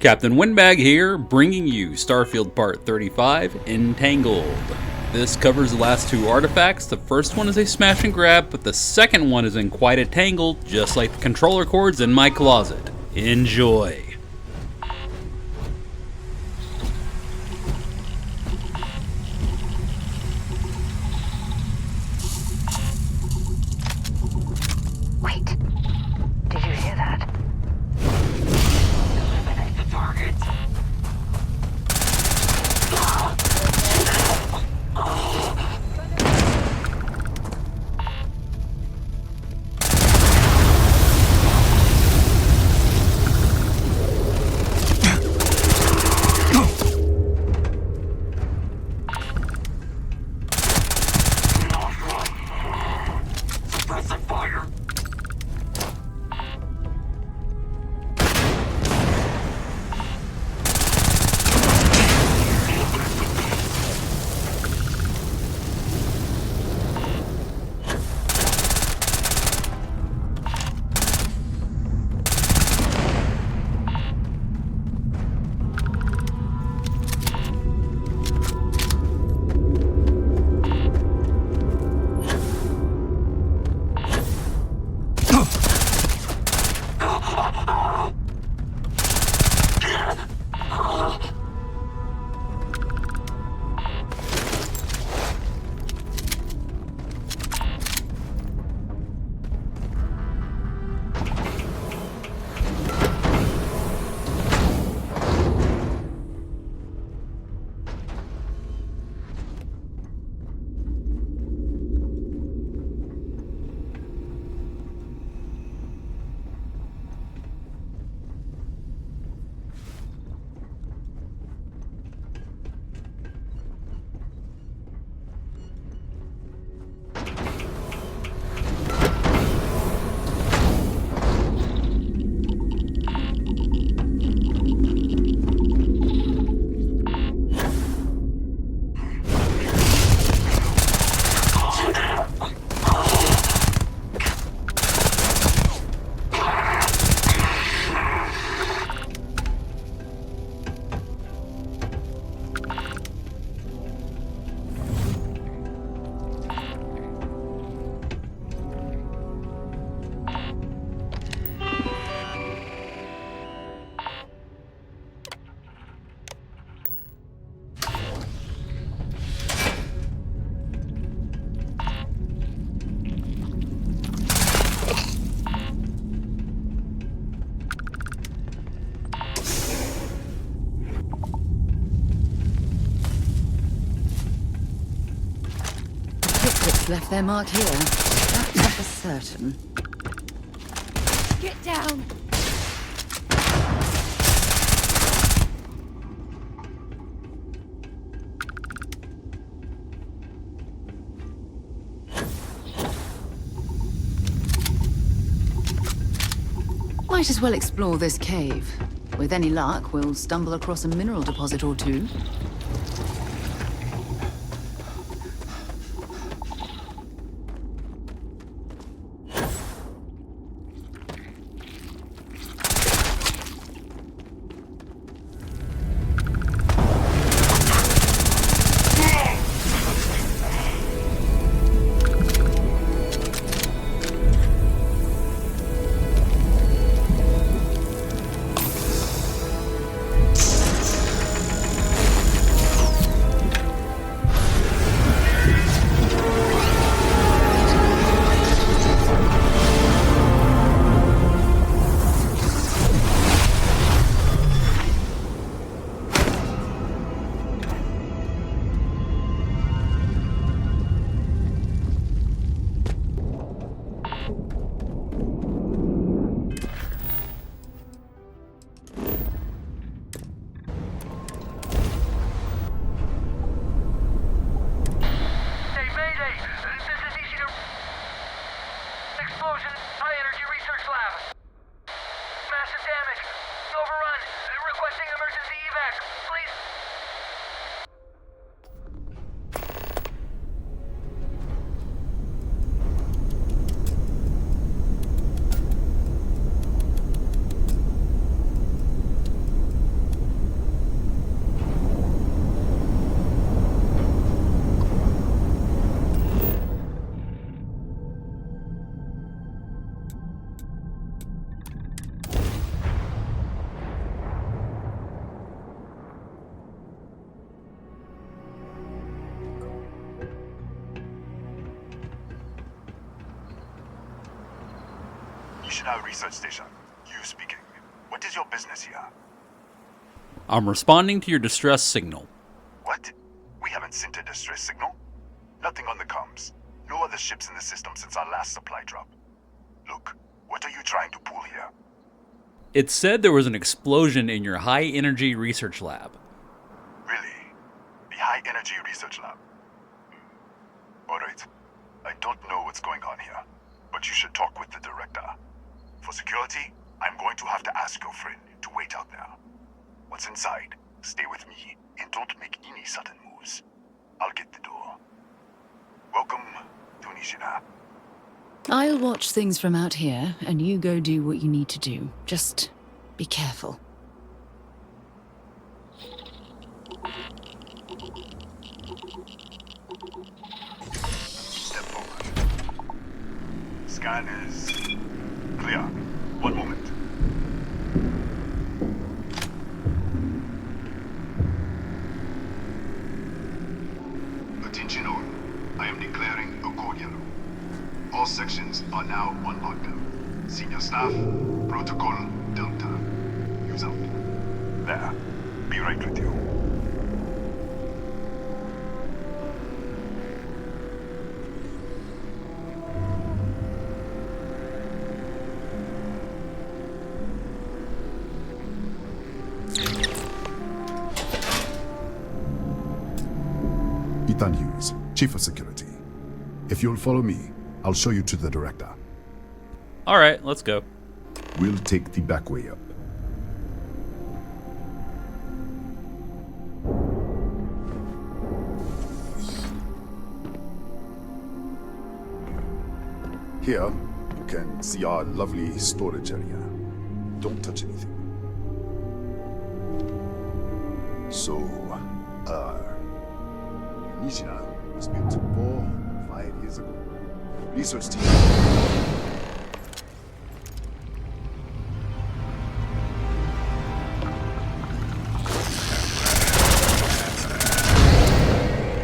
Captain Windbag here, bringing you Starfield Part 35, Entangled. This covers the last two artifacts. The first one is a smash and grab, but the second one is in quite a tangle, just like the controller cords in my closet. Enjoy! Wait, did you hear that? Eliminate the target. Suppressive fire. Footprints left their mark here. That's for certain. Get down! Might as well explore this cave. With any luck, we'll stumble across a mineral deposit or two. Explosion, high energy research lab. Massive damage. Overrun. Requesting emergency evac. Please. Nishina Research Station. You speaking. What is your business here? I'm responding to your distress signal. What? We haven't sent a distress signal? Nothing on the comms. No other ships in the system since our last supply drop. Look, what are you trying to pull here? It said there was an explosion in your high-energy research lab. Really? The High Energy Research Lab? Alright. I don't know what's going on here, but you should talk with the director. For security, I'm going to have to ask your friend to wait out there. Once inside, stay with me and don't make any sudden moves. I'll get the door. Welcome to Nishina. I'll watch things from out here, and you go do what you need to do. Just be careful. Step forward. Scan is clear. One moment. Attention all. I am declaring a code yellow. All sections are now on lockdown. Senior staff, protocol Delta. Use out. There. Be right with you. Ethan Hughes, Chief of Security. If you'll follow me, I'll show you to the director. Alright, let's go. We'll take the back way up. Here, you can see our lovely storage area. Don't touch anything. So, Nishina was built 4-5 years ago. Research team.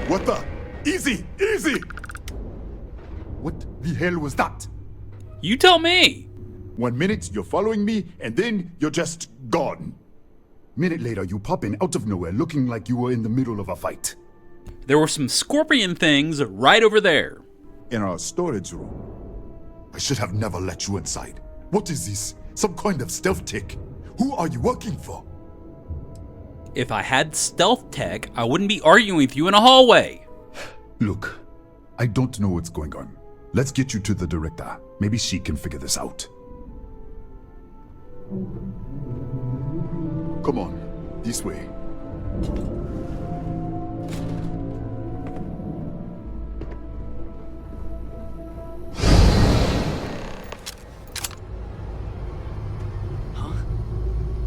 What the? Easy! Easy! What the hell was that? You tell me! 1 minute you're following me, and then you're just gone. Minute later, you pop in out of nowhere looking like you were in the middle of a fight. There were some scorpion things right over there. In our storage room. I should have never let you inside. What is this? Some kind of stealth tech? Who are you working for? If I had stealth tech, I wouldn't be arguing with you in a hallway. Look, I don't know what's going on. Let's get you to the director. Maybe she can figure this out. Come on, this way.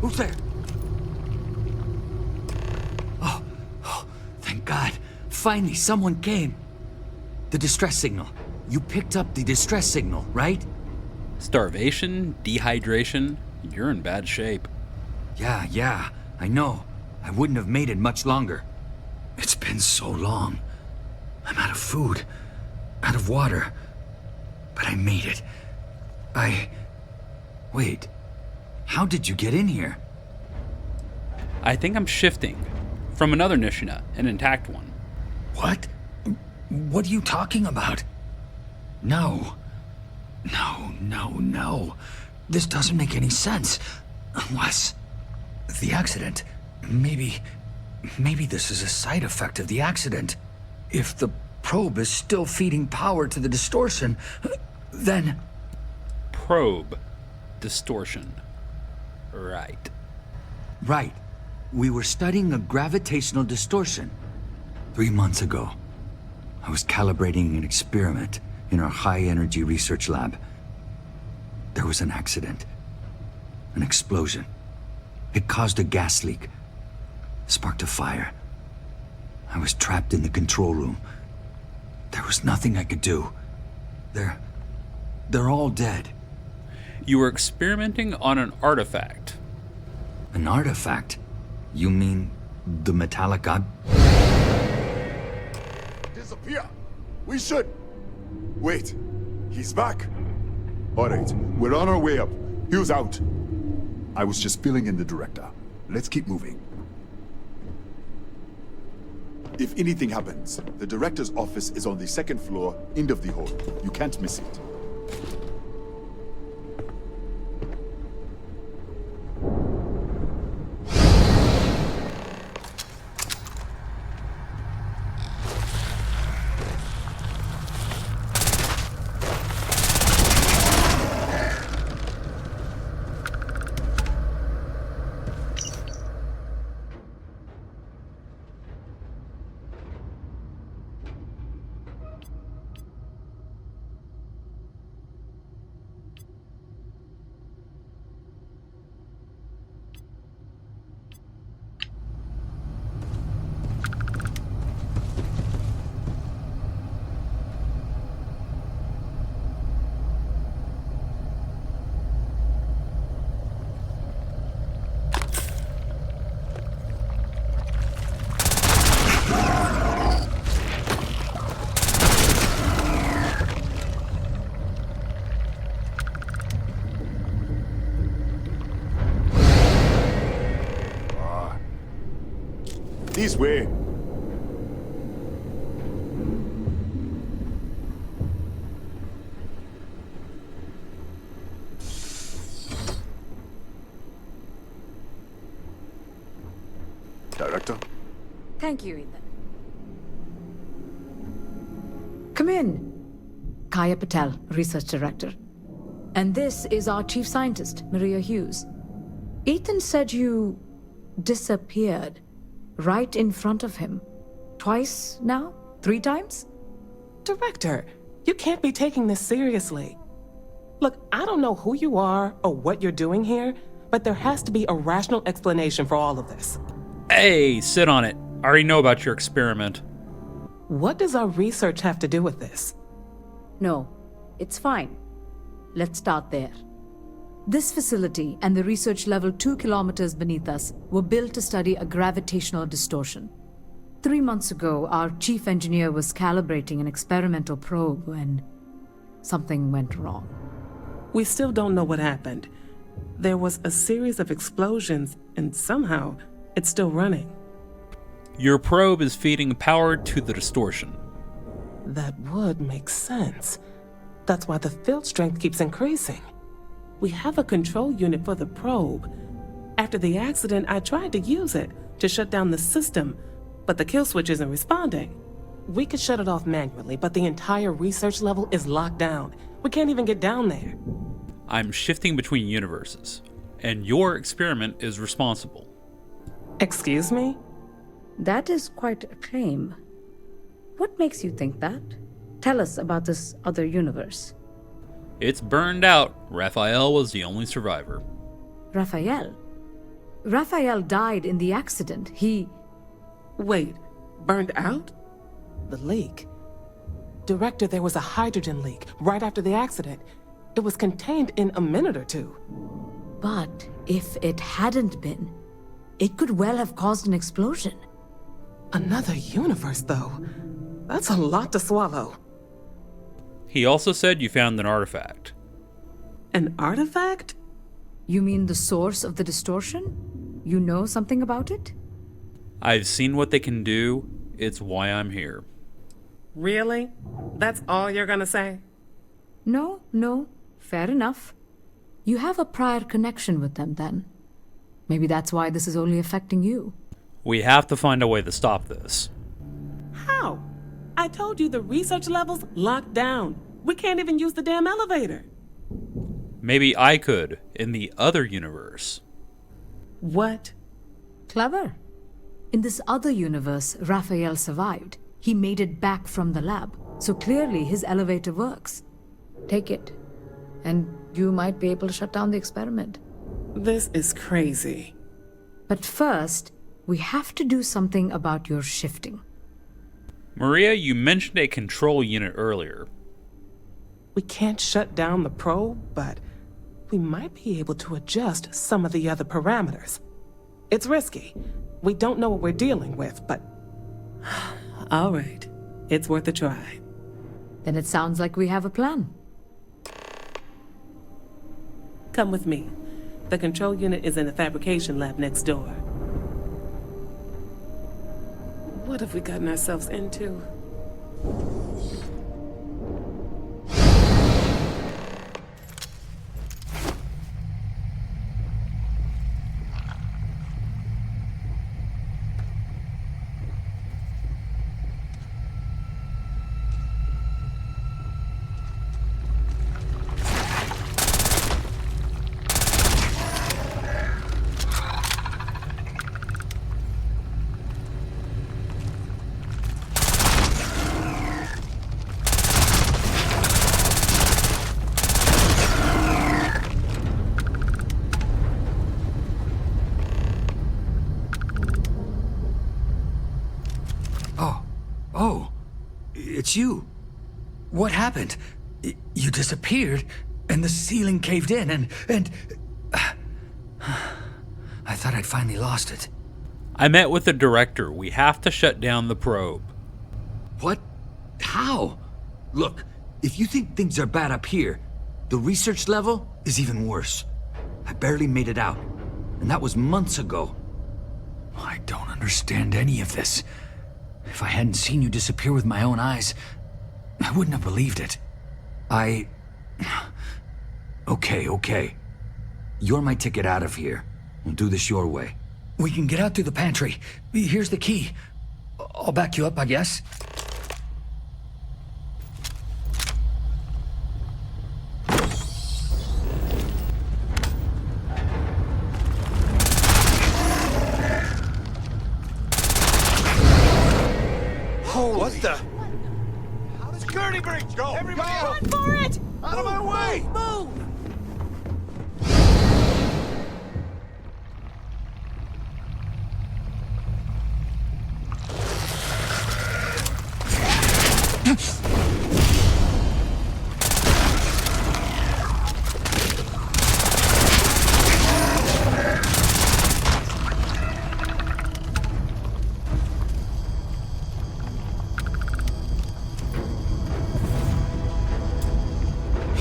Who's there? Oh, thank God. Finally, someone came. The distress signal. You picked up the distress signal, right? Starvation, dehydration, you're in bad shape. Yeah, I know. I wouldn't have made it much longer. It's been so long. I'm out of food, out of water. But I made it. Wait. How did you get in here? I think I'm shifting from another Nishina, an intact one. What? What are you talking about? No. This doesn't make any sense. Unless... the accident. Maybe this is a side effect of the accident. If the probe is still feeding power to the distortion, then... Probe. Distortion. Right. Right. We were studying a gravitational distortion. 3 months ago, I was calibrating an experiment in our high-energy research lab. There was an accident. An explosion. It caused a gas leak. Sparked a fire. I was trapped in the control room. There was nothing I could do. They're all dead. You were experimenting on an artifact. An artifact? You mean the metallic Disappear! We should! Wait, he's back. All right, we're on our way up. Hughes out. I was just filling in the director. Let's keep moving. If anything happens, the director's office is on the second floor, end of the hall. You can't miss it. This way. Director? Thank you, Ethan. Come in. Kaya Patel, Research Director. And this is our Chief Scientist, Maria Hughes. Ethan said you disappeared right in front of him. Twice now? 3 times? Director, you can't be taking this seriously. Look, I don't know who you are or what you're doing here, but there has to be a rational explanation for all of this. Hey, sit on it. I already know about your experiment. What does our research have to do with this? No, it's fine. Let's start there. This facility and the research level 2 kilometers beneath us were built to study a gravitational distortion. 3 months ago, our chief engineer was calibrating an experimental probe when something went wrong. We still don't know what happened. There was a series of explosions, and somehow it's still running. Your probe is feeding power to the distortion. That would make sense. That's why the field strength keeps increasing. We have a control unit for the probe. After the accident, I tried to use it to shut down the system, but the kill switch isn't responding. We could shut it off manually, but the entire research level is locked down. We can't even get down there. I'm shifting between universes, and your experiment is responsible. Excuse me? That is quite a claim. What makes you think that? Tell us about this other universe. It's burned out. Raphael was the only survivor. Raphael? Raphael died in the accident. He... Wait, burned out? The leak. Director, there was a hydrogen leak right after the accident. It was contained in a minute or 2. But if it hadn't been, it could well have caused an explosion. Another universe, though. That's a lot to swallow. He also said you found an artifact. An artifact? You mean the source of the distortion? You know something about it? I've seen what they can do. It's why I'm here. Really? That's all you're gonna say? No. Fair enough. You have a prior connection with them, then. Maybe that's why this is only affecting you. We have to find a way to stop this. How? I told you the research level's locked down. We can't even use the damn elevator. Maybe I could, in the other universe. What? Clever. In this other universe, Raphael survived. He made it back from the lab, so clearly his elevator works. Take it, and you might be able to shut down the experiment. This is crazy. But first, we have to do something about your shifting. Maria, you mentioned a control unit earlier. We can't shut down the probe, but we might be able to adjust some of the other parameters. It's risky. We don't know what we're dealing with, but... All right. It's worth a try. Then it sounds like we have a plan. Come with me. The control unit is in the fabrication lab next door. What have we gotten ourselves into? Oh, it's you. What happened? You disappeared, and the ceiling caved in, and I thought I'd finally lost it. I met with the director. We have to shut down the probe. What? How? Look, if you think things are bad up here, the research level is even worse. I barely made it out, and that was months ago. I don't understand any of this. If I hadn't seen you disappear with my own eyes, I wouldn't have believed it. Okay. You're my ticket out of here. We'll do this your way. We can get out through the pantry. Here's the key. I'll back you up, I guess. What the? Security breach! Go! Everybody out! Run for it! Out of my way! Move!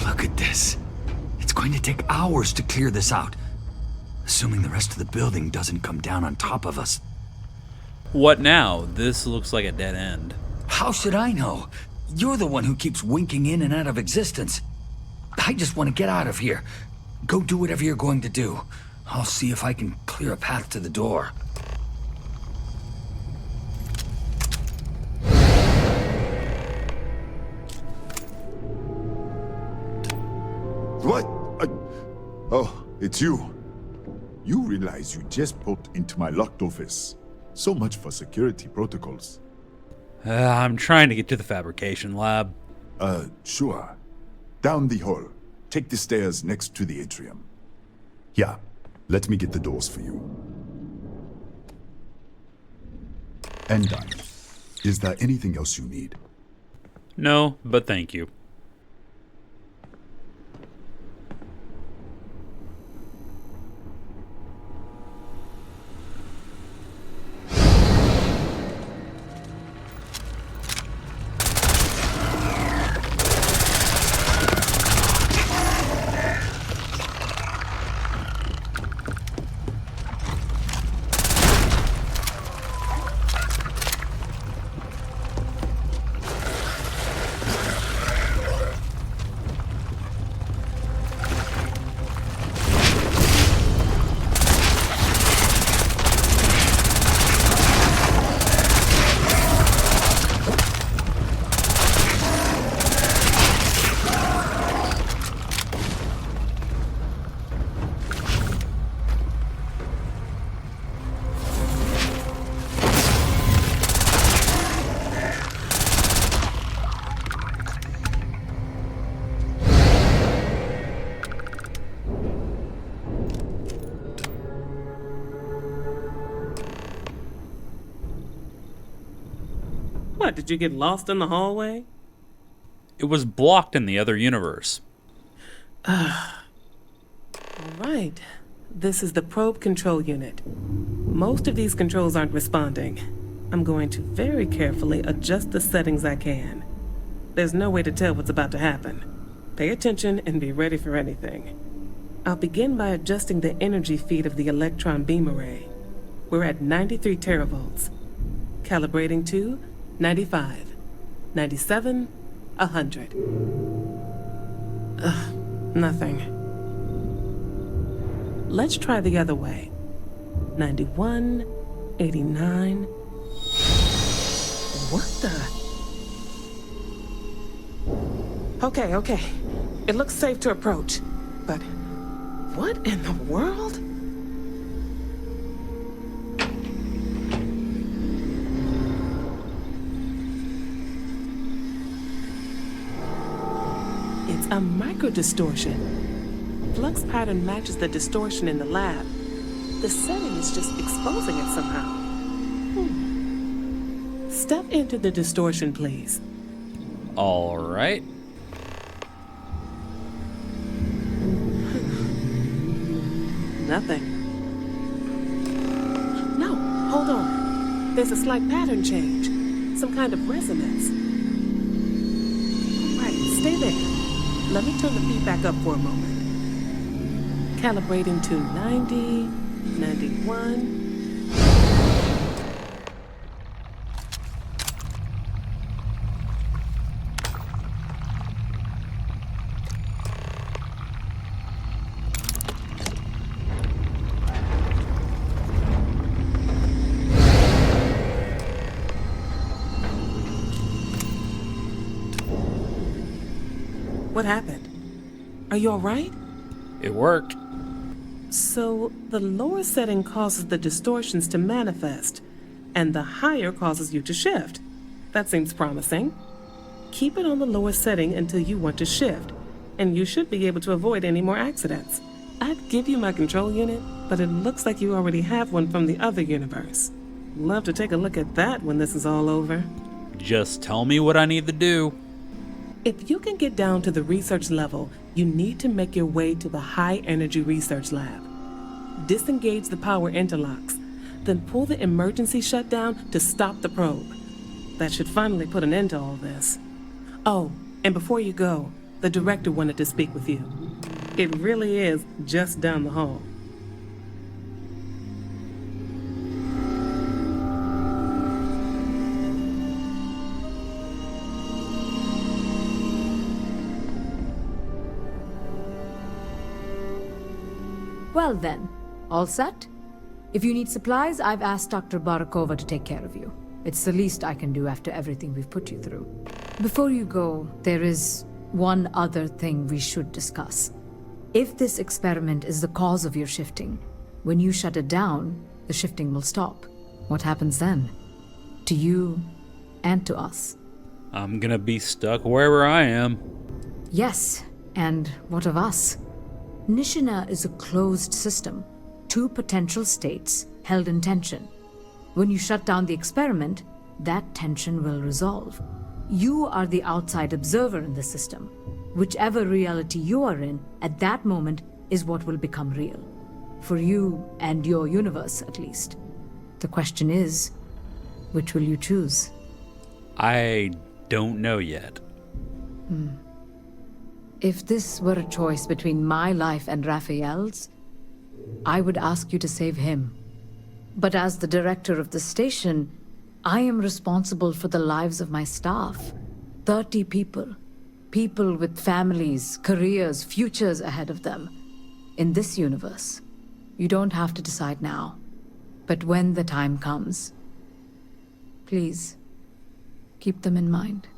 Look at this. It's going to take hours to clear this out. Assuming the rest of the building doesn't come down on top of us. What now? This looks like a dead end. How should I know? You're the one who keeps winking in and out of existence. I just want to get out of here. Go do whatever you're going to do. I'll see if I can clear a path to the door. What? Oh, it's you. You realize you just poked into my locked office. So much for security protocols. I'm trying to get to the fabrication lab. Sure. Down the hall. Take the stairs next to the atrium. Yeah, let me get the doors for you. And done. Is there anything else you need? No, but thank you. What, did you get lost in the hallway? It was blocked in the other universe. All right. This is the probe control unit. Most of these controls aren't responding. I'm going to very carefully adjust the settings I can. There's no way to tell what's about to happen. Pay attention and be ready for anything. I'll begin by adjusting the energy feed of the electron beam array. We're at 93 teravolts. Calibrating to 95, 97, 100. Nothing. Let's try the other way. 91, 89. What the? Okay. It looks safe to approach. But what in the world? It's a microdistortion. Flux pattern matches the distortion in the lab. The setting is just exposing it somehow. Step into the distortion, please. All right. Nothing. No, hold on. There's a slight pattern change. Some kind of resonance. Right, stay there. Let me turn the feedback up for a moment. Calibrating to 90, 91. What happened? Are you all right? It worked. So, the lower setting causes the distortions to manifest, and the higher causes you to shift. That seems promising. Keep it on the lower setting until you want to shift, and you should be able to avoid any more accidents. I'd give you my control unit, but it looks like you already have one from the other universe. Love to take a look at that when this is all over. Just tell me what I need to do. If you can get down to the research level, you need to make your way to the high-energy research lab. Disengage the power interlocks, then pull the emergency shutdown to stop the probe. That should finally put an end to all this. Oh, and before you go, the director wanted to speak with you. It really is just down the hall. Well then, all set? If you need supplies, I've asked Dr. Barakova to take care of you. It's the least I can do after everything we've put you through. Before you go, there is one other thing we should discuss. If this experiment is the cause of your shifting, when you shut it down, the shifting will stop. What happens then? To you and to us. I'm gonna be stuck wherever I am. Yes, and what of us? Nishina is a closed system, 2 potential states held in tension. When you shut down the experiment, that tension will resolve. You are the outside observer in the system. Whichever reality you are in, at that moment, is what will become real. For you and your universe, at least. The question is, which will you choose? I don't know yet. If this were a choice between my life and Raphael's, I would ask you to save him. But as the director of the station, I am responsible for the lives of my staff. 30 people. People with families, careers, futures ahead of them. In this universe, you don't have to decide now. But when the time comes, please, keep them in mind.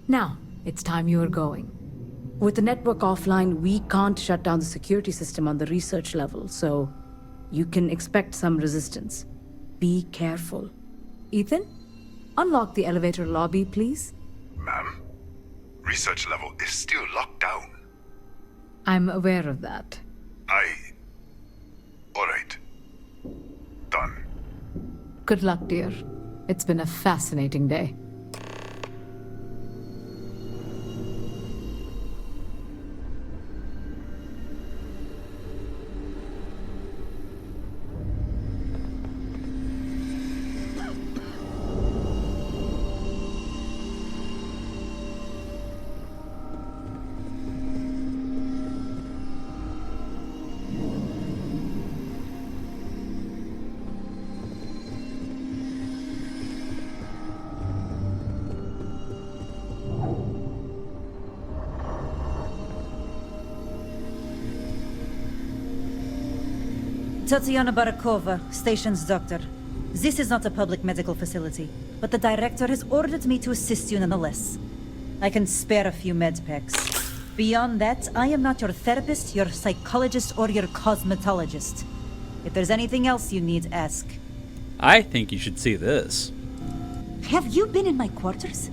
Now, it's time you are going. With the network offline, we can't shut down the security system on the research level, so you can expect some resistance. Be careful. Ethan, unlock the elevator lobby, please. Ma'am, research level is still locked down. I'm aware of that. All right. Done. Good luck, dear. It's been a fascinating day. Tatiana Barakova, station's doctor. This is not a public medical facility, but the director has ordered me to assist you nonetheless. I can spare a few med packs. Beyond that, I am not your therapist, your psychologist, or your cosmetologist. If there's anything else you need, ask. I think you should see this. Have you been in my quarters?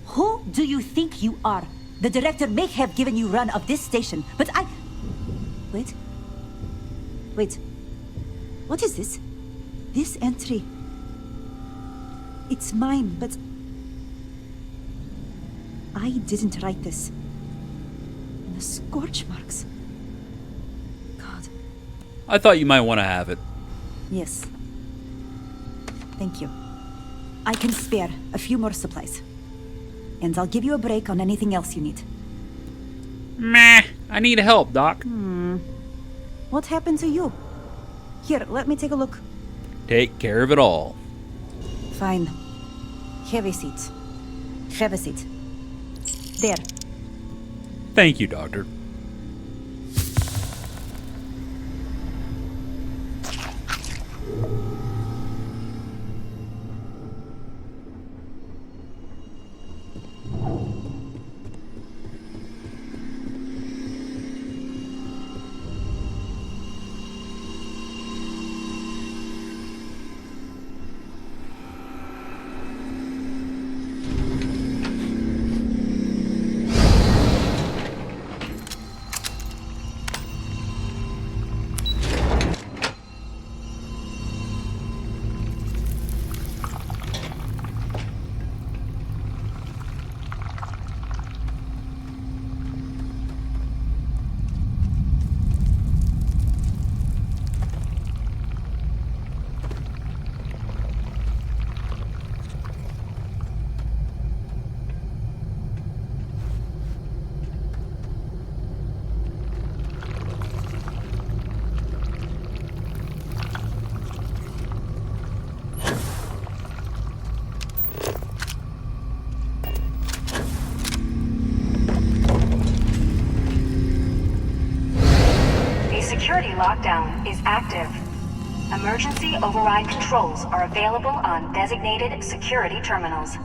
Who do you think you are? The director may have given you run of this station, but I... Wait. What is this? This entry... It's mine, but... I didn't write this. And the scorch marks... God. I thought you might want to have it. Yes. Thank you. I can spare a few more supplies. And I'll give you a break on anything else you need. Meh, I need help, Doc. What happened to you? Here, let me take a look. Take care of it all. Fine. Have a seat. Have a seat. There. Thank you, Doctor. Security lockdown is active. Emergency override controls are available on designated security terminals.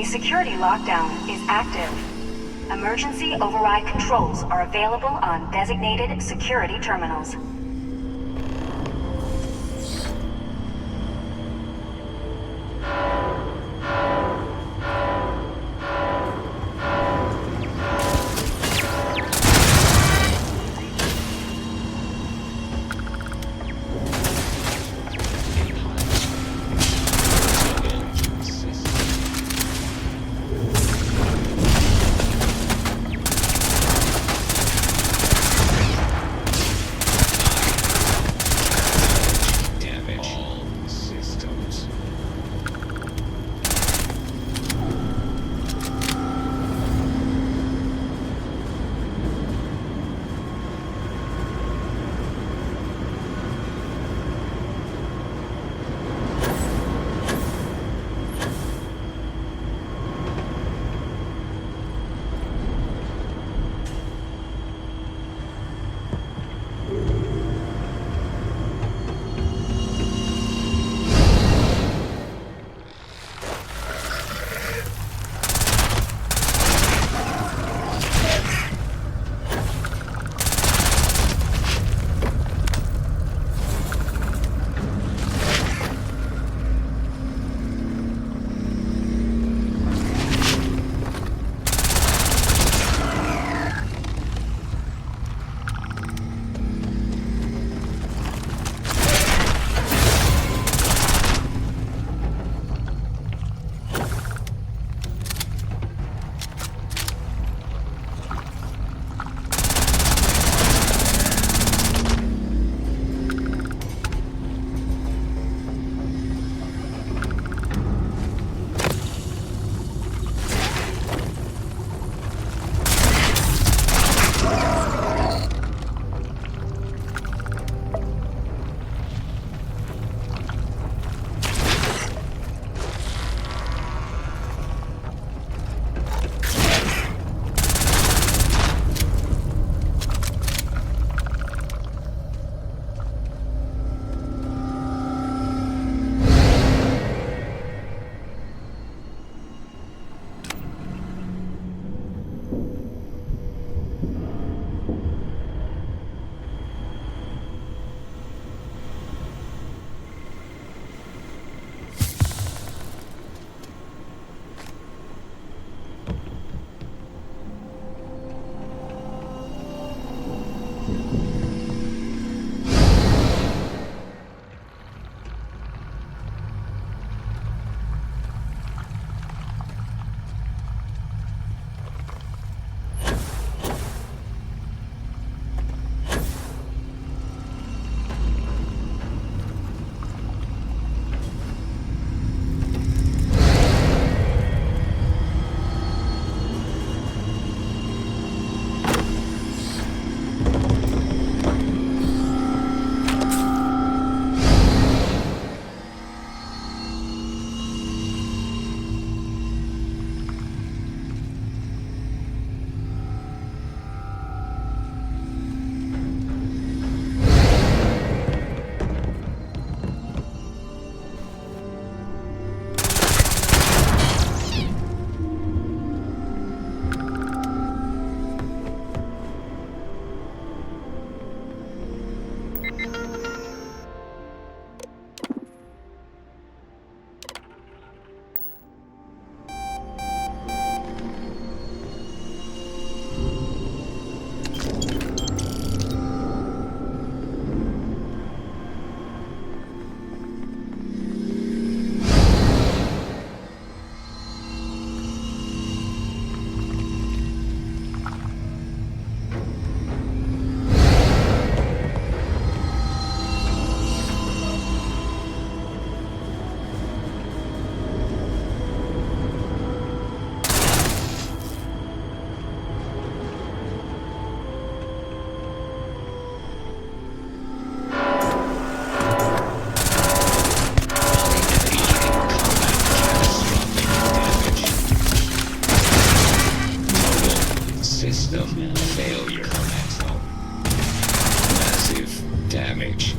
security lockdown is active. Emergency override controls are available on designated security terminals. damage.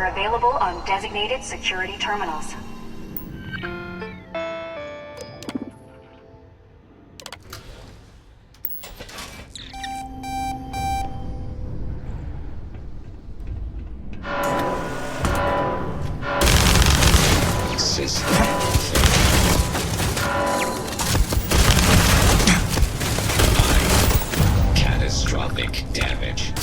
are available on designated security terminals. Catastrophic damage.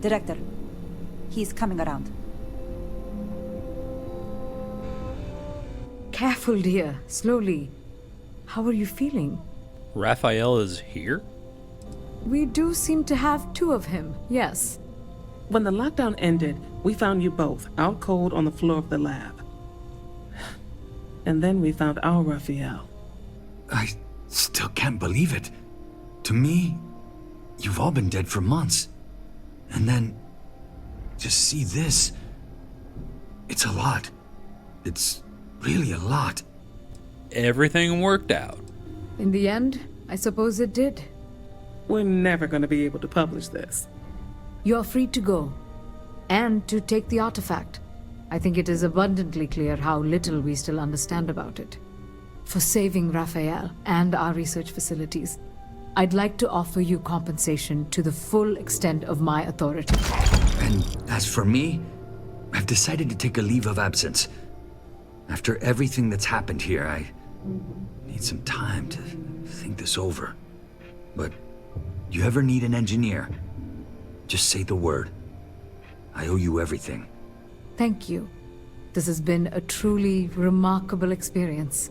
Director, he's coming around. Careful, dear. Slowly. How are you feeling? Raphael is here? We do seem to have two of him, yes. When the lockdown ended, we found you both out cold on the floor of the lab. And then we found our Raphael. I still can't believe it. To me, you've all been dead for months. And then, just see this. It's a lot. It's really a lot. Everything worked out. In the end, I suppose it did. We're never going to be able to publish this. You're free to go. And to take the artifact. I think it is abundantly clear how little we still understand about it. For saving Raphael and our research facilities, I'd like to offer you compensation to the full extent of my authority. And as for me, I've decided to take a leave of absence. After everything that's happened here, I need some time to think this over. But you ever need an engineer, just say the word. I owe you everything. Thank you. This has been a truly remarkable experience.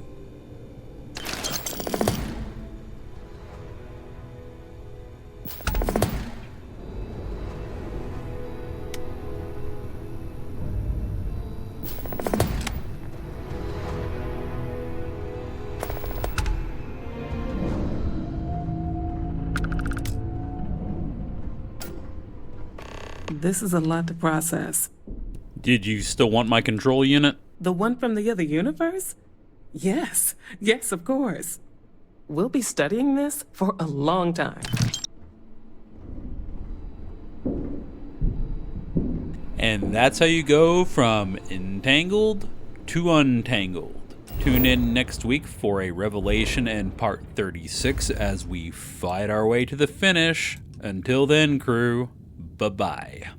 This is a lot to process. Did you still want my control unit? The one from the other universe? Yes, of course. We'll be studying this for a long time. And that's how you go from entangled to untangled. Tune in next week for a revelation and part 36 as we fight our way to the finish. Until then, crew, bye-bye.